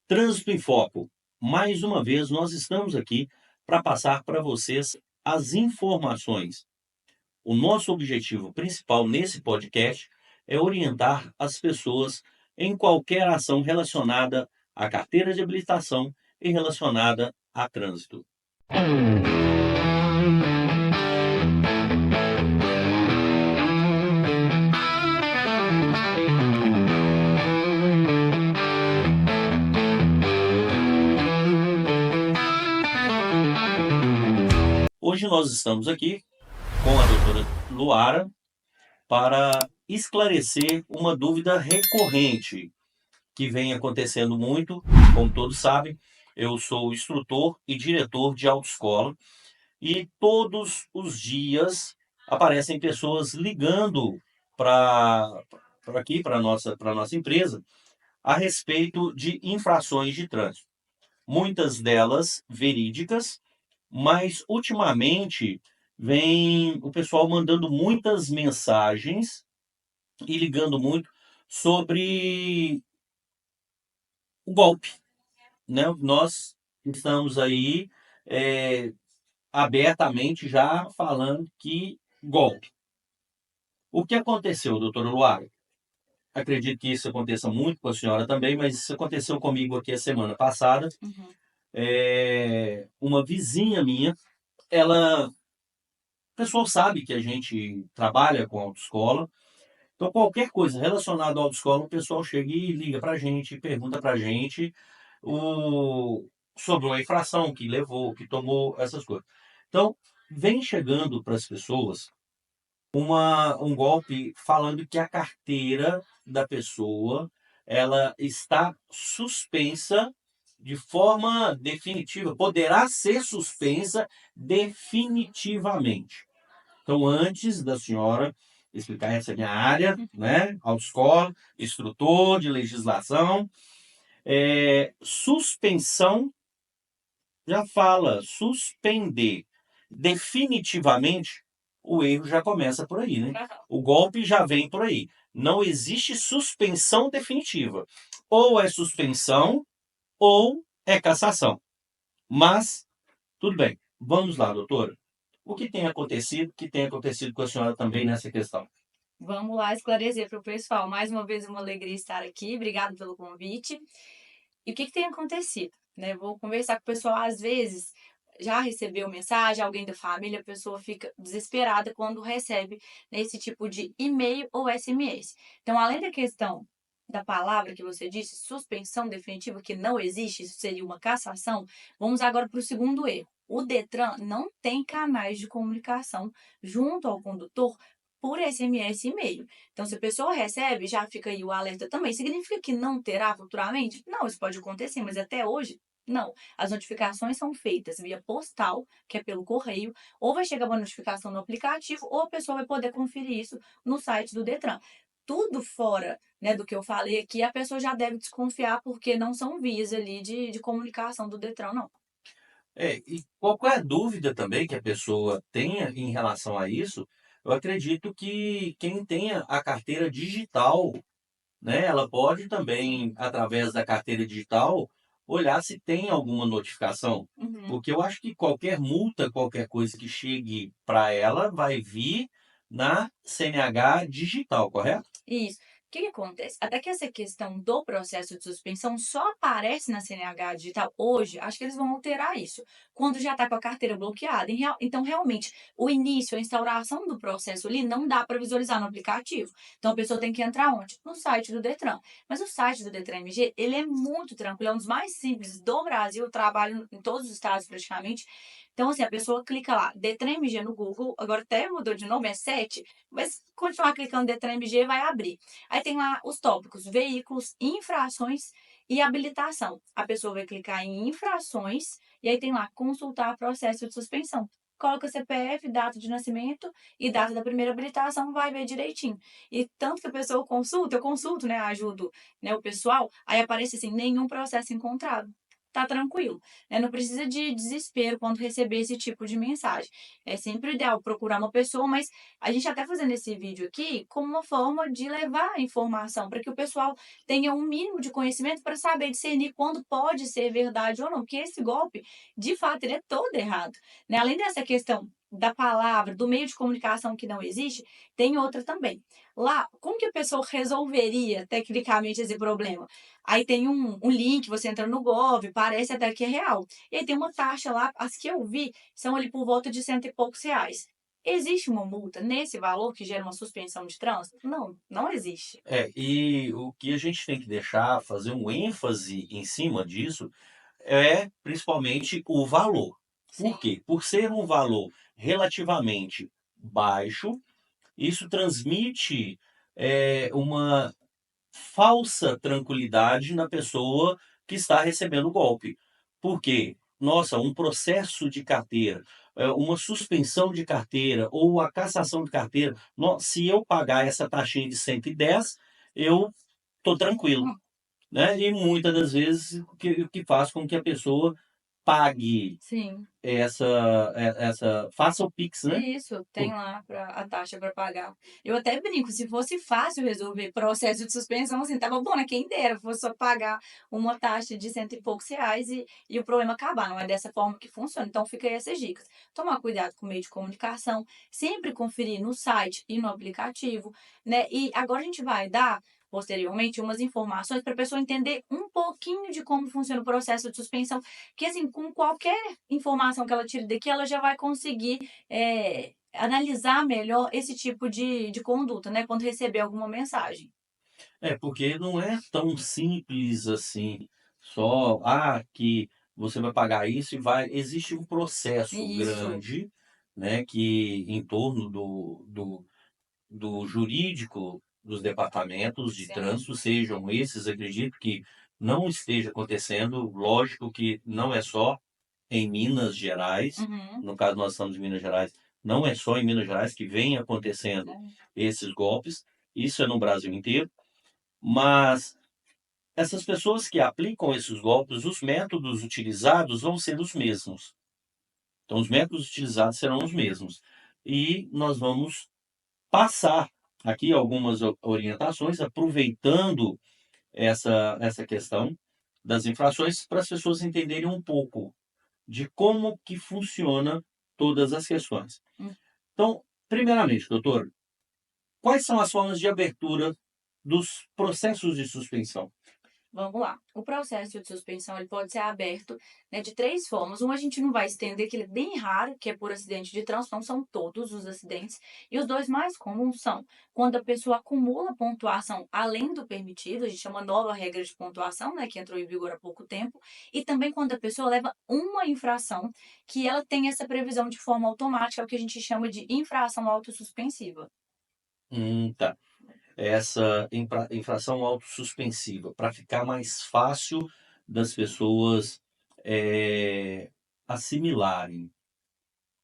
Trânsito em Foco. Mais uma vez, nós estamos aqui para passar para vocês as informações. O nosso objetivo principal nesse podcast é orientar as pessoas em qualquer ação relacionada à carteira de habilitação e relacionada a trânsito. Hoje nós estamos aqui com a doutora Luara para esclarecer uma dúvida recorrente que vem acontecendo muito. Como todos sabem, eu sou instrutor e diretor de autoescola e todos os dias aparecem pessoas ligando para aqui, para nossa empresa, a respeito de infrações de trânsito. Muitas delas verídicas, mas ultimamente vem o pessoal mandando muitas mensagens e ligando muito sobre o golpe, né? Nós estamos aí é, abertamente já falando que golpe. O que aconteceu, doutora Luara? Acredito que isso aconteça muito com a senhora também, mas isso aconteceu comigo aqui a semana passada. Uma vizinha minha, ela, o pessoal sabe que a gente trabalha com autoescola, então qualquer coisa relacionada à autoescola, o pessoal chega e liga para a gente, pergunta para a gente o, sobre uma infração que levou, que tomou, essas coisas. Então, vem chegando para as pessoas um golpe falando que a carteira da pessoa ela está suspensa de forma definitiva, poderá ser suspensa definitivamente. Então, antes da senhora explicar, essa é a minha área, né? Autoescola, instrutor de legislação, suspensão já fala, suspender definitivamente, o erro já começa por aí, né? O golpe já vem por aí. Não existe suspensão definitiva. Ou é suspensão ou é cassação. Mas, tudo bem. Vamos lá, doutora. O que tem acontecido? O que tem acontecido com a senhora também nessa questão? Vamos lá esclarecer para o pessoal. Mais uma vez, uma alegria estar aqui. Obrigado pelo convite. E o que tem acontecido? Né? Vou conversar com o pessoal. Às vezes, já recebeu mensagem, alguém da família, a pessoa fica desesperada quando recebe esse tipo de e-mail ou SMS. Então, além da questão da palavra que você disse, suspensão definitiva, que não existe, isso seria uma cassação, vamos agora para o segundo erro. O Detran não tem canais de comunicação junto ao condutor por SMS e e-mail. Então, se a pessoa recebe, já fica aí o alerta também. Significa que não terá futuramente? Não, isso pode acontecer, mas até hoje, não. As notificações são feitas via postal, que é pelo correio, ou vai chegar uma notificação no aplicativo, ou a pessoa vai poder conferir isso no site do Detran. Tudo fora, né, do que eu falei aqui, a pessoa já deve desconfiar, porque não são vias ali de comunicação do Detran, não. E qualquer dúvida também que a pessoa tenha em relação a isso, eu acredito que quem tenha a carteira digital, né, ela pode também, através da carteira digital, olhar se tem alguma notificação. Uhum. Porque eu acho que qualquer multa, qualquer coisa que chegue para ela, vai vir na CNH digital, correto? Isso. O que que acontece? Até que essa questão do processo de suspensão só aparece na CNH digital hoje, acho que eles vão alterar isso, quando já está com a carteira bloqueada. Então, realmente, o início, a instauração do processo ali não dá para visualizar no aplicativo. Então, a pessoa tem que entrar onde? No site do Detran. Mas o site do Detran MG, ele é muito tranquilo, é um dos mais simples do Brasil, eu trabalho em todos os estados praticamente. Então, assim, a pessoa clica lá, Detran MG no Google, agora até mudou de nome, é 7, mas continuar clicando Detran MG vai abrir. Aí tem lá os tópicos: veículos, infrações e habilitação. A pessoa vai clicar em infrações e aí tem lá consultar processo de suspensão. Coloca CPF, data de nascimento e data da primeira habilitação, vai ver direitinho. E tanto que a pessoa consulta, eu consulto, né, ajudo, né, o pessoal, aí aparece assim, nenhum processo encontrado. tá tranquilo, né? Não precisa de desespero quando receber esse tipo de mensagem. É sempre ideal procurar uma pessoa, mas a gente até fazendo esse vídeo aqui como uma forma de levar a informação para que o pessoal tenha um mínimo de conhecimento para saber discernir quando pode ser verdade ou não, porque esse golpe, de fato, ele é todo errado, né? Além dessa questão da palavra, do meio de comunicação que não existe, tem outra também. Lá, como que a pessoa resolveria tecnicamente esse problema? Aí tem um link, você entra no Gov, parece até que é real. E aí tem uma taxa lá, as que eu vi são ali por volta de cento e poucos reais. Existe uma multa nesse valor que gera uma suspensão de trânsito? Não, não existe. E o que a gente tem que deixar, fazer um ênfase em cima disso, é principalmente o valor. Sim, Por quê? Por ser um valor relativamente baixo, isso transmite, uma falsa tranquilidade na pessoa que está recebendo o golpe. Por quê? Nossa, um processo de carteira, uma suspensão de carteira ou a cassação de carteira, se eu pagar essa taxinha de 110, eu estou tranquilo, né? E muitas das vezes o que faz com que a pessoa pague sim. faça o Pix, né? Isso, tem lá a taxa para pagar. Eu até brinco, se fosse fácil resolver processo de suspensão, assim, tava bom, né? Quem dera, fosse só pagar uma taxa de cento e poucos reais e o problema acabar. Não é dessa forma que funciona. Então, fica aí essas dicas. Tomar cuidado com o meio de comunicação, sempre conferir no site e no aplicativo, né? E agora a gente vai dar, posteriormente, umas informações para a pessoa entender um pouquinho de como funciona o processo de suspensão, que, assim, com qualquer informação que ela tire daqui, ela já vai conseguir analisar melhor esse tipo de conduta, né, quando receber alguma mensagem. Porque não é tão simples assim, só, que você vai pagar isso e vai existe um processo Isso, grande, né, que em torno do jurídico dos departamentos de sim. trânsito, sejam esses, acredito que não esteja acontecendo, lógico que não é só em Minas Gerais, Uhum. no caso nós estamos em Minas Gerais, não é só em Minas Gerais que vem acontecendo É. esses golpes, isso é no Brasil inteiro, mas essas pessoas que aplicam esses golpes, os métodos utilizados vão ser os mesmos. Então, os métodos utilizados serão os mesmos. E nós vamos passar aqui algumas orientações, aproveitando essa questão das infrações, para as pessoas entenderem um pouco de como que funciona todas as questões. Hum. Então, primeiramente, doutor, quais são as formas de abertura dos processos de suspensão? Vamos lá. O processo de suspensão ele pode ser aberto, né, de três formas. Um a gente não vai estender, que ele é bem raro, que é por acidente de trânsito, não são todos os acidentes. E os dois mais comuns são quando a pessoa acumula pontuação além do permitido, a gente chama nova regra de pontuação, né, que entrou em vigor há pouco tempo, e também quando a pessoa leva uma infração, que ela tem essa previsão de forma automática, é o que a gente chama de infração autossuspensiva. Tá. Essa infração autossuspensiva, para ficar mais fácil das pessoas assimilarem.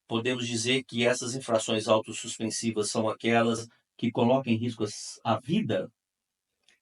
Podemos dizer que essas infrações autossuspensivas são aquelas que colocam em risco a vida?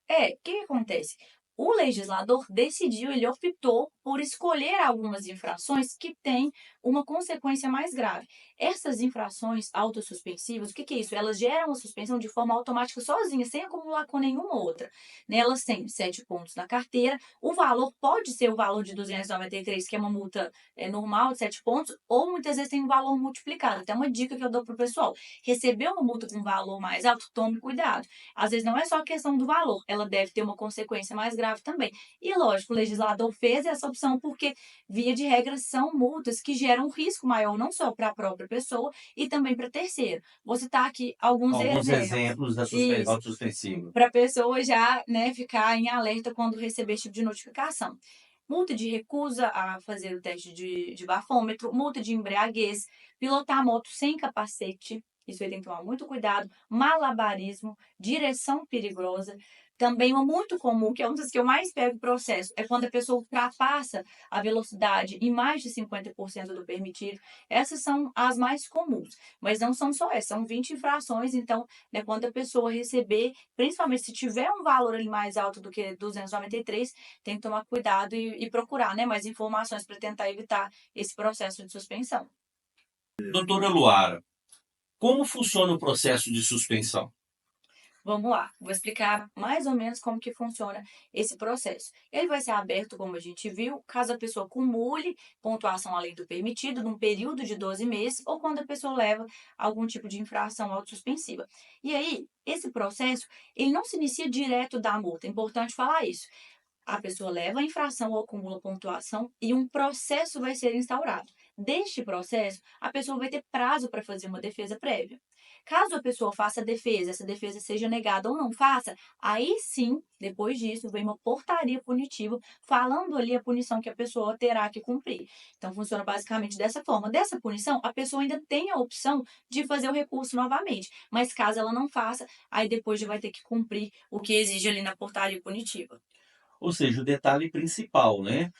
O que que acontece? O legislador decidiu, ele optou por escolher algumas infrações que têm uma consequência mais grave. Essas infrações autossuspensivas, o que que é isso? Elas geram a suspensão de forma automática sozinha, sem acumular com nenhuma outra. Nelas têm 7 pontos na carteira, o valor pode ser o valor de 293, que é uma multa normal de 7 pontos, ou muitas vezes tem um valor multiplicado. Até uma dica que eu dou para o pessoal: receber uma multa com valor mais alto, tome cuidado. Às vezes não é só a questão do valor, ela deve ter uma consequência mais grave também. E lógico, o legislador fez essa opção porque, via de regra, são multas que geram um risco maior, não só para a própria pessoa e também para terceiro. Vou citar aqui alguns Alguns exemplos. exemplos da Isso, autossuspensiva. para a pessoa já, né, ficar em alerta quando receber esse tipo de notificação. Multa de recusa a fazer o teste de bafômetro, multa de embriaguez, pilotar moto sem capacete, isso aí tem que tomar muito cuidado, malabarismo, direção perigosa, Também uma muito comum, que é uma das que eu mais pego processo, é quando a pessoa ultrapassa a velocidade em mais de 50% do permitido. Essas são as mais comuns, mas não são só essas, são 20 infrações. Então, né, quando a pessoa receber, principalmente se tiver um valor ali mais alto do que 293, tem que tomar cuidado e procurar, né, mais informações para tentar evitar esse processo de suspensão. Doutora Luara, como funciona o processo de suspensão? Vamos lá, vou explicar mais ou menos como que funciona esse processo. Ele vai ser aberto, como a gente viu, caso a pessoa acumule pontuação além do permitido num período de 12 meses ou quando a pessoa leva algum tipo de infração autossuspensiva. E aí, esse processo, ele não se inicia direto da multa, é importante falar isso. A pessoa leva a infração ou acumula pontuação e um processo vai ser instaurado. Deste processo, a pessoa vai ter prazo para fazer uma defesa prévia. Caso a pessoa faça a defesa, essa defesa seja negada ou não faça, aí sim, depois disso, vem uma portaria punitiva falando ali a punição que a pessoa terá que cumprir. Então, funciona basicamente dessa forma. Dessa punição, a pessoa ainda tem a opção de fazer o recurso novamente, mas caso ela não faça, aí depois já vai ter que cumprir o que exige ali na portaria punitiva. Ou seja, o detalhe principal, né?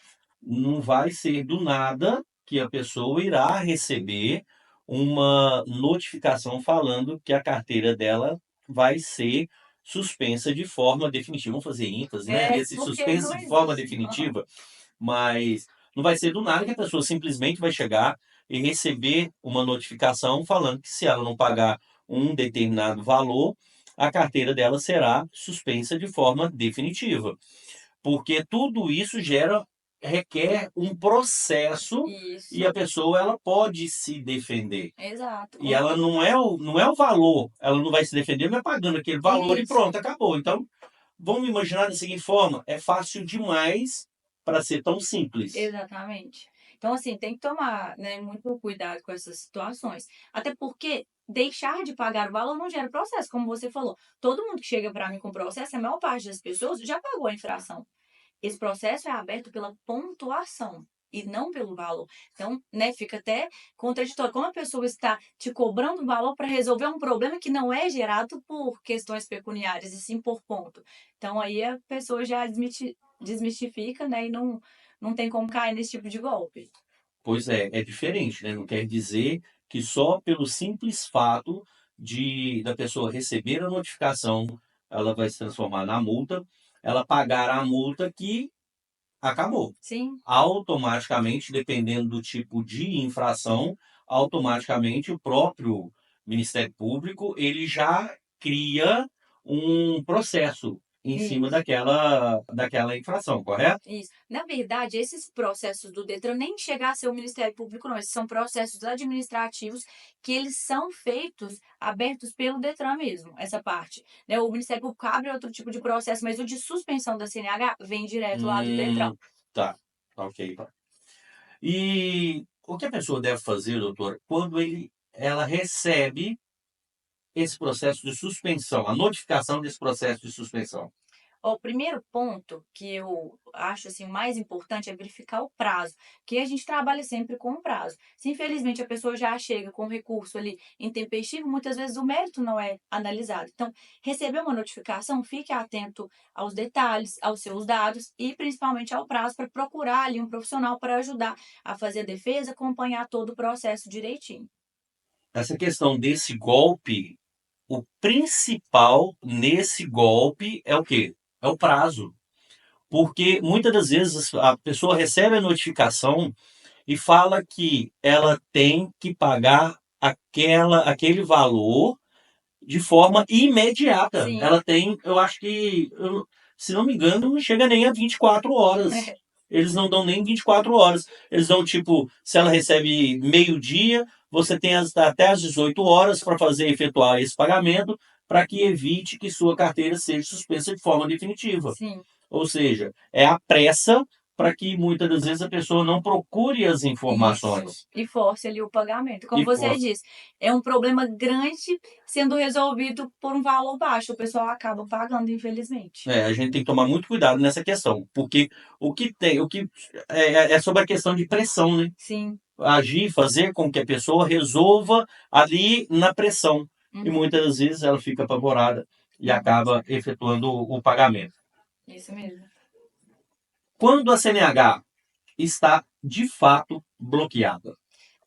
Não vai ser do nada que a pessoa irá receber uma notificação falando que a carteira dela vai ser suspensa de forma definitiva. Vamos fazer ênfase, né? É, Esse porque suspenso não de forma existe. Aham. definitiva, mas não vai ser do nada que a pessoa simplesmente vai chegar e receber uma notificação falando que se ela não pagar um determinado valor, a carteira dela será suspensa de forma definitiva. Porque tudo isso requer um processo e a Isso, pessoa ela pode se defender. exato. E ela não é o valor, ela não vai se defender, mas pagando aquele valor e Isso, pronto, acabou. Então, vamos imaginar da seguinte forma: é fácil demais para ser tão simples. exatamente. Então, assim, tem que tomar, né, muito cuidado com essas situações. Até porque deixar de pagar o valor não gera processo, como você falou. Todo mundo que chega para mim com processo, a maior parte das pessoas já pagou a infração. Esse processo é aberto pela pontuação e não pelo valor. Então, né, fica até contraditório. Como a pessoa está te cobrando valor para resolver um problema que não é gerado por questões pecuniárias, e sim por ponto. Então, aí a pessoa já desmistifica, né, e não tem como cair nesse tipo de golpe. Pois é diferente, né? Não quer dizer que só pelo simples fato da pessoa receber a notificação, ela vai se transformar na multa, ela pagar a multa que acabou. Sim, Automaticamente, dependendo do tipo de infração, automaticamente o próprio Ministério Público ele já cria um processo em cima isso. daquela infração, correto? Isso. Na verdade, esses processos do Detran nem chegar a ser o Ministério Público, não. Esses são processos administrativos que eles são feitos, abertos pelo Detran mesmo, essa parte. Né? O Ministério Público abre outro tipo de processo, mas o de suspensão da CNH vem direto lá do Detran. Tá, ok. E o que a pessoa deve fazer, doutor, quando ela recebe esse processo de suspensão, a notificação desse processo de suspensão? Ó, o primeiro ponto que eu acho assim, o mais importante é verificar o prazo, que a gente trabalha sempre com o prazo. Se infelizmente a pessoa já chega com o recurso ali intempestivo, muitas vezes o mérito não é analisado. Então, receber uma notificação, fique atento aos detalhes, aos seus dados e principalmente ao prazo para procurar ali um profissional para ajudar a fazer a defesa, acompanhar todo o processo direitinho. Essa questão desse golpe, o principal nesse golpe é o quê? É o prazo. Porque muitas das vezes a pessoa recebe a notificação e fala que ela tem que pagar aquele valor de forma imediata. Sim, Ela tem, eu acho que, se não me engano, não chega nem a 24 horas. Eles não dão nem 24 horas. Eles dão tipo, se ela recebe meio-dia, você tem até as 18 horas para efetuar esse pagamento, para que evite que sua carteira seja suspensa de forma definitiva. sim. Ou seja, é a pressa para que muitas das vezes a pessoa não procure as Isso. informações. E force ali o pagamento. Como E você for, disse, é um problema grande sendo resolvido por um valor baixo. O pessoal acaba pagando, infelizmente. a gente tem que tomar muito cuidado nessa questão, porque o que é sobre a questão de pressão, né? Sim. Agir, fazer com que a pessoa resolva ali na pressão. E Uhum. muitas das vezes ela fica apavorada e acaba efetuando o pagamento. Isso mesmo. Quando a CNH está de fato bloqueada?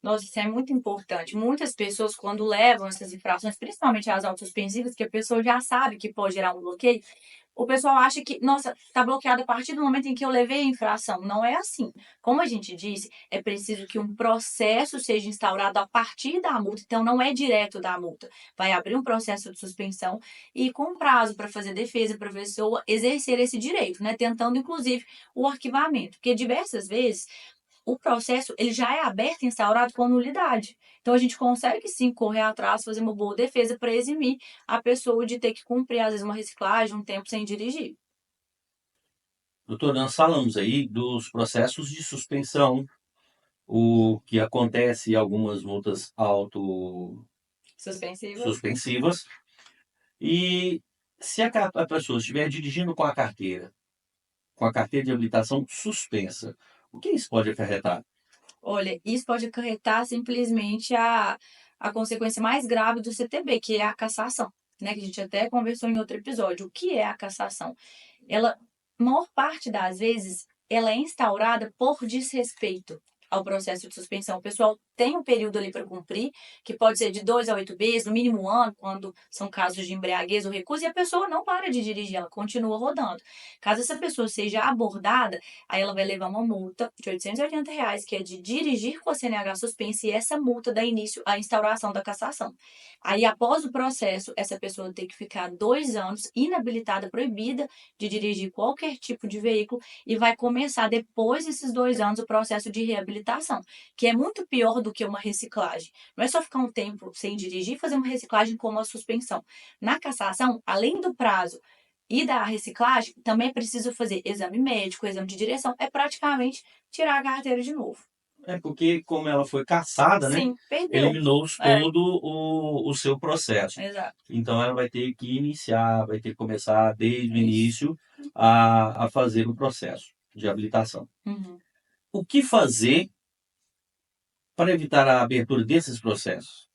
Nossa, isso é muito importante. Muitas pessoas, quando levam essas infrações, principalmente as autossuspensivas, que a pessoa já sabe que pode gerar um bloqueio, o pessoal acha que, nossa, está bloqueado a partir do momento em que eu levei a infração. Não é assim. Como a gente disse, é preciso que um processo seja instaurado a partir da multa, então não é direto da multa. Vai abrir um processo de suspensão e com prazo para fazer defesa, para a pessoa exercer esse direito, né? Tentando, inclusive, o arquivamento. Porque diversas vezes o processo ele já é aberto e instaurado com nulidade. Então a gente consegue sim correr atrás, fazer uma boa defesa para eximir a pessoa de ter que cumprir, às vezes, uma reciclagem, um tempo sem dirigir. Doutor, nós falamos aí dos processos de suspensão, o que acontece em algumas multas Suspensiva. autossuspensivas. E se a pessoa estiver dirigindo com a carteira de habilitação suspensa, o que isso pode acarretar? Olha, isso pode acarretar simplesmente a consequência mais grave do CTB, que é a cassação, né? Que a gente até conversou em outro episódio. O que é a cassação? Ela, maior parte das vezes, ela é instaurada por desrespeito ao processo de suspensão. O pessoal tem um período ali para cumprir, que pode ser de 2 a 8 meses, no mínimo um ano, quando são casos de embriaguez ou recusa, e a pessoa não para de dirigir, ela continua rodando. Caso essa pessoa seja abordada, aí ela vai levar uma multa de R$ 880, que é de dirigir com a CNH suspensa, e essa multa dá início à instauração da cassação. Aí, após o processo, essa pessoa tem que ficar 2 anos inabilitada, proibida de dirigir qualquer tipo de veículo, e vai começar, depois desses 2 anos, o processo de reabilitação, que é muito pior do que uma reciclagem. Não é só ficar um tempo sem dirigir e fazer uma reciclagem como a suspensão. Na cassação, além do prazo e da reciclagem, também é preciso fazer exame médico, exame de direção, é praticamente tirar a carteira de novo. É porque, como ela foi cassada, né, Sim, perdeu. eliminou É, todo o seu processo. exato. Então, ela vai ter que iniciar, vai ter que começar desde o Isso. início a fazer o processo de habilitação. Uhum. O que fazer para evitar a abertura desses processos?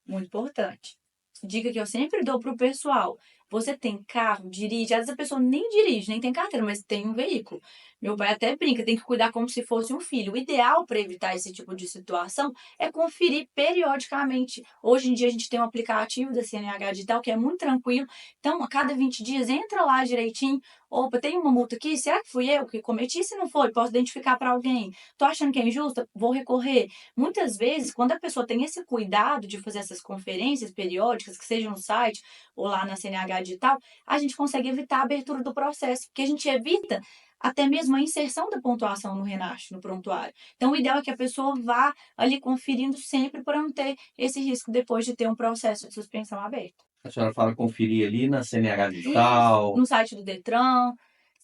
Muito importante. Dica que eu sempre dou pro pessoal: você tem carro, dirige, às vezes a pessoa nem dirige, nem tem carteira, mas tem um veículo. Meu pai até brinca, tem que cuidar como se fosse um filho. O ideal para evitar esse tipo de situação é conferir periodicamente. Hoje em dia a gente tem um aplicativo da CNH Digital que é muito tranquilo. Então, a cada 20 dias, entra lá direitinho. Opa, tem uma multa aqui? Será que fui eu que cometi? Se não foi, posso identificar para alguém. Tô achando que é injusta? Vou recorrer. Muitas vezes, quando a pessoa tem esse cuidado de fazer essas conferências periódicas, que seja no site ou lá na CNH Digital, a gente consegue evitar a abertura do processo, porque a gente evita até mesmo a inserção da pontuação no RENASH, no prontuário. Então, o ideal é que a pessoa vá ali conferindo sempre para não ter esse risco depois de ter um processo de suspensão aberto. A senhora fala conferir ali na CNH Isso, Digital. no site do Detran,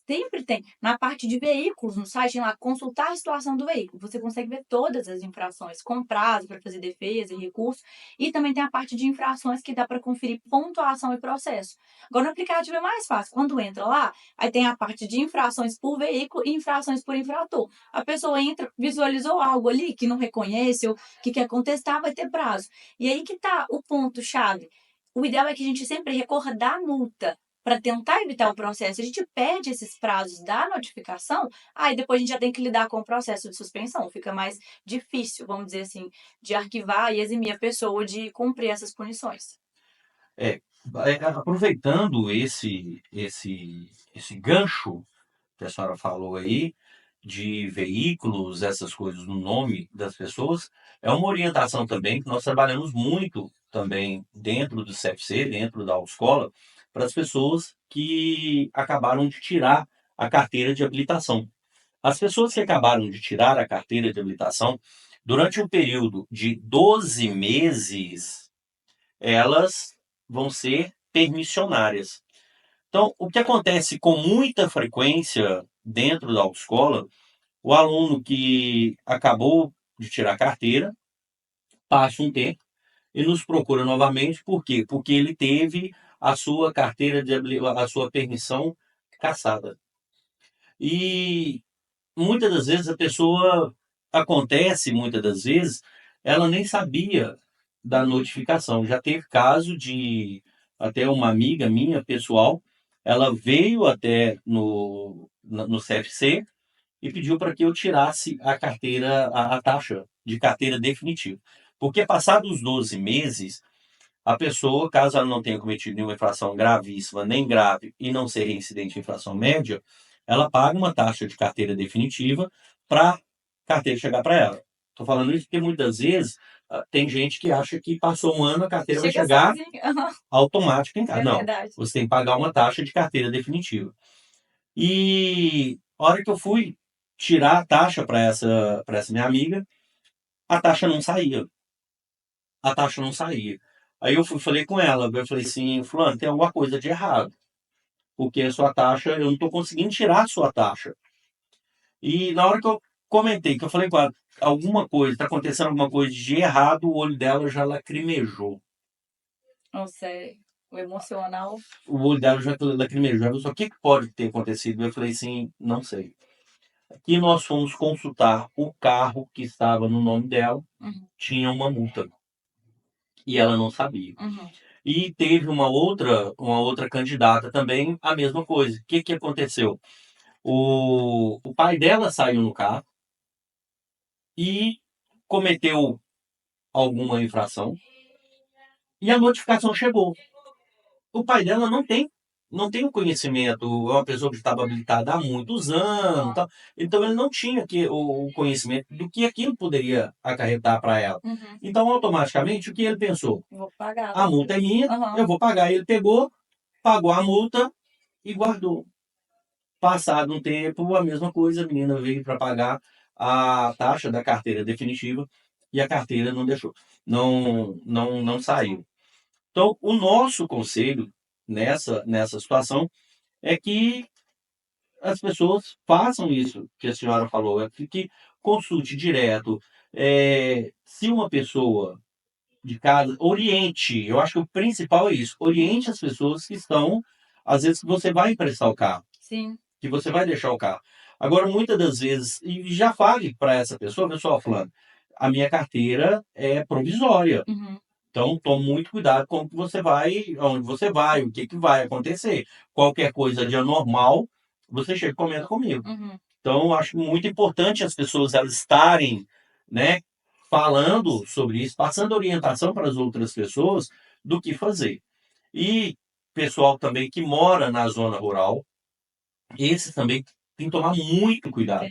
sempre tem. Na parte de veículos, no site, tem lá, consultar a situação do veículo. Você consegue ver todas as infrações, com prazo para fazer defesa e recurso. E também tem a parte de infrações que dá para conferir pontuação e processo. Agora, no aplicativo é mais fácil. Quando entra lá, aí tem a parte de infrações por veículo e infrações por infrator. A pessoa entra, visualizou algo ali que não reconhece ou que quer contestar, vai ter prazo. E aí que está o ponto-chave. O ideal é que a gente sempre recorra da multa para tentar evitar o processo. A gente perde esses prazos da notificação, aí depois a gente já tem que lidar com o processo de suspensão. Fica mais difícil, vamos dizer assim, de arquivar e eximir a pessoa de cumprir essas punições. É, aproveitando esse gancho que a senhora falou aí, de veículos, essas coisas no nome das pessoas, é uma orientação também que nós trabalhamos muito também dentro do CFC, dentro da autoescola, para as pessoas que acabaram de tirar a carteira de habilitação. As pessoas que acabaram de tirar a carteira de habilitação, durante um período de 12 meses, elas vão ser permissionárias. Então, o que acontece com muita frequência dentro da autoescola, o aluno que acabou de tirar a carteira, passa um tempo e nos procura novamente, por quê? Porque ele teve a sua a sua permissão cassada. E muitas das vezes a pessoa, acontece muitas das vezes, ela nem sabia da notificação. Já teve caso de até uma amiga minha, pessoal, ela veio até no CFC e pediu para que eu tirasse a carteira, a taxa de carteira definitiva. Porque passados os 12 meses, a pessoa, caso ela não tenha cometido nenhuma infração gravíssima, nem grave, e não ser reincidente em infração média, ela paga uma taxa de carteira definitiva para a carteira chegar para ela. Estou falando isso porque muitas vezes tem gente que acha que passou um ano, a carteira vai Chega chegar sozinho. Aham, automática em casa. é Não, verdade. você tem que pagar uma taxa de carteira definitiva. E a hora que eu fui tirar a taxa para essa minha amiga, a taxa não saía. A taxa não saía. Aí eu falei com ela, eu falei assim, fulano, tem alguma coisa de errado, porque a sua taxa, eu não estou conseguindo tirar a sua taxa. E na hora que eu comentei, que eu falei com ela, alguma coisa, está acontecendo alguma coisa de errado, o olho dela já lacrimejou. Nossa, o emocional. O olho dela já lacrimejou. Ela falou, o que pode ter acontecido? Eu falei assim, não sei. E nós fomos consultar o carro que estava no nome dela, Uhum, tinha uma multa. E ela não sabia. uhum. E teve uma outra candidata também, a mesma coisa. O que, que aconteceu? O pai dela saiu no carro e cometeu alguma infração e a notificação chegou. O pai dela não tem o conhecimento, é uma pessoa que estava habilitada há muitos anos, tal, então ele não tinha o conhecimento do que aquilo poderia acarretar para ela. Uhum. Então, automaticamente, o que ele pensou? Vou pagar, A né? multa é minha, Aham. eu vou pagar. Ele pegou, pagou a multa e guardou. Passado um tempo, a mesma coisa, a menina veio para pagar a taxa da carteira definitiva e a carteira não deixou, não saiu. Então, o nosso conselho nessa situação é que as pessoas façam isso que a senhora falou, é que consulte direto. Se uma pessoa de casa, oriente, eu acho que o principal é isso, oriente as pessoas que estão, às vezes, que você vai emprestar o carro, Sim. que você vai deixar o carro. Agora, muitas das vezes, e já fale para essa pessoa, pessoal, falando, a minha carteira é provisória. Uhum. Então, tome muito cuidado com o que você vai, aonde você vai, o que vai acontecer. Qualquer coisa de anormal, você chega e comenta comigo. Uhum. Então, eu acho muito importante as pessoas elas estarem, né, falando sobre isso, passando orientação para as outras pessoas do que fazer. E pessoal também que mora na zona rural, esses também tem que tomar muito cuidado.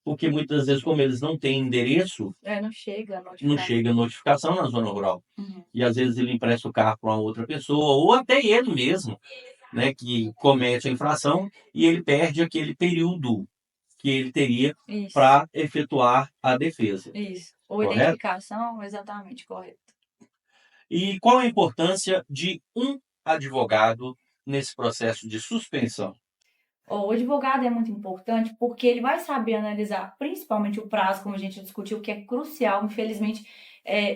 Porque muitas vezes, como eles não têm endereço, Não chega a não notificação. chega notificação na zona rural. Uhum. E às vezes ele empresta o carro para uma outra pessoa, ou até ele mesmo, né, que comete a infração e ele perde aquele período que ele teria Isso, para efetuar a defesa, isso. Ou correto? identificação, exatamente, correto. E qual a importância de um advogado nesse processo de suspensão? Ó, o advogado é muito importante porque ele vai saber analisar principalmente o prazo, como a gente discutiu, que é crucial. Infelizmente,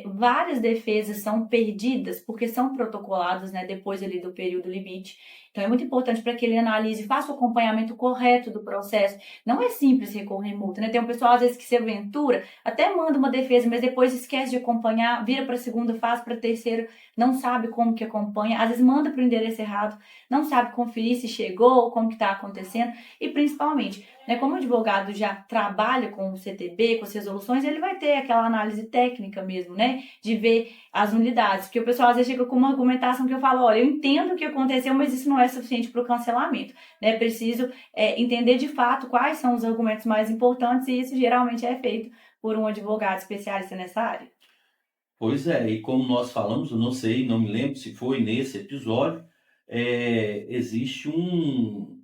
várias defesas são perdidas porque são protocoladas, né, depois ali do período limite. Então, é muito importante para que ele analise, faça o acompanhamento correto do processo. Não é simples recorrer multa, né? Tem um pessoal, às vezes, que se aventura, até manda uma defesa, mas depois esquece de acompanhar, vira para a segunda fase, para a terceira, não sabe como que acompanha, às vezes manda para o endereço errado, não sabe conferir se chegou, como que está acontecendo, e principalmente, né, como o advogado já trabalha com o CTB, com as resoluções, ele vai ter aquela análise técnica mesmo, né, de ver as unidades, porque o pessoal às vezes chega com uma argumentação que eu falo, olha, eu entendo o que aconteceu, mas isso não é suficiente para o cancelamento, né, preciso entender de fato quais são os argumentos mais importantes, e isso geralmente é feito por um advogado especialista nessa área. Pois é, e como nós falamos, eu não sei, não me lembro se foi nesse episódio, existe o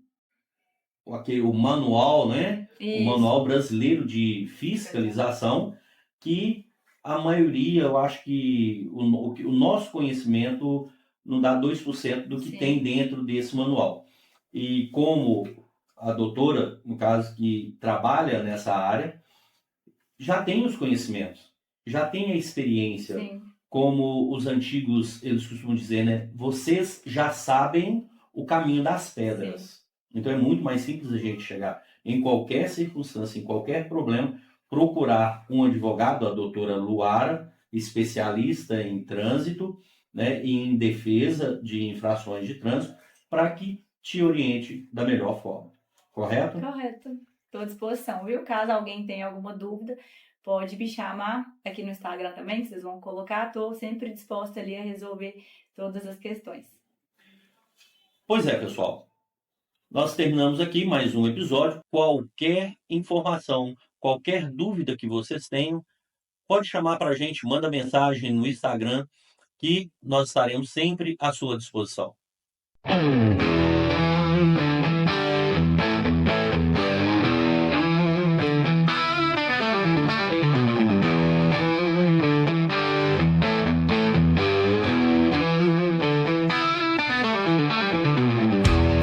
manual, né? O Isso, manual brasileiro de fiscalização, que a maioria, eu acho que o nosso conhecimento não dá 2% do que tem sim, dentro desse manual. E como a doutora, no caso, que trabalha nessa área, já tem os conhecimentos, já tem a experiência, sim, como os antigos, eles costumam dizer, né? Vocês já sabem o caminho das sim. pedras. Então é muito mais simples a gente chegar em qualquer circunstância, em qualquer problema, procurar um advogado, a doutora Luara, especialista em trânsito, né, e em defesa de infrações de trânsito, para que te oriente da melhor forma. Correto? Correto. Estou à disposição, viu? Caso alguém tenha alguma dúvida, pode me chamar aqui no Instagram também, que vocês vão colocar. Estou sempre disposta ali a resolver todas as questões. Pois é, pessoal. Nós terminamos aqui mais um episódio. Qualquer informação, qualquer dúvida que vocês tenham, pode chamar para a gente, manda mensagem no Instagram, que nós estaremos sempre à sua disposição.